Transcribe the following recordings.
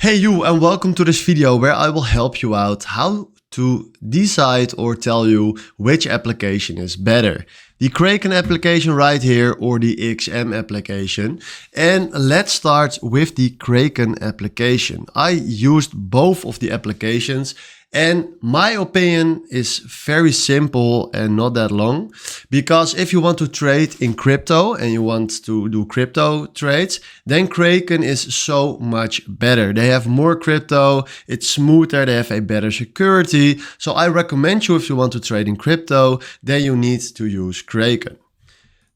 Hey you, and welcome to this video where I will help you out how to decide or tell you which application is better. The Kraken application right here or the XM application. And let's start with the Kraken application. I used both of the applications and my opinion is very simple and not that long, because if you want to trade in crypto and you want to do crypto trades, then Kraken is so much better. They have more crypto, it's smoother, they have a better security. So I recommend you, if you want to trade in crypto, then you need to use Kraken.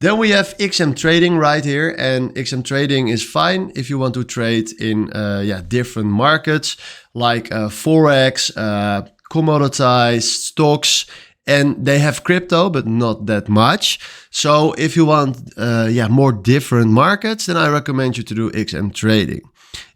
Then we have XM trading right here, and XM trading is fine if you want to trade in different markets like forex, commodities, stocks, and they have crypto but not that much. So if you want more different markets, then I recommend you to do XM trading.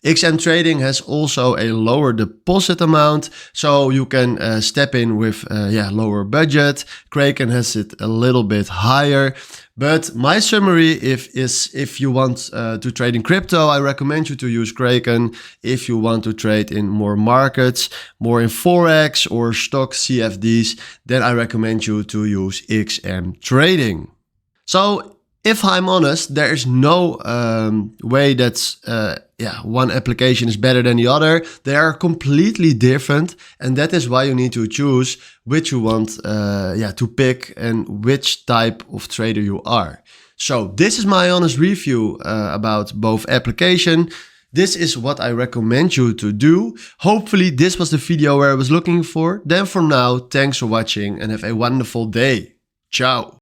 XM trading has also a lower deposit amount, so you can step in with lower budget. Kraken has it a little bit higher. But my summary is if you want to trade in crypto, I recommend you to use Kraken. If you want to trade in more markets, more in forex or stock CFDs, then I recommend you to use XM trading. So if I'm honest, there is no way that's one application is better than the other. They are completely different, and that is why you need to choose which you want to pick and which type of trader you are. So this is my honest review about both applications. This is what I recommend you to do. Hopefully this was the video where I was looking for. Then for now, thanks for watching and have a wonderful day. Ciao.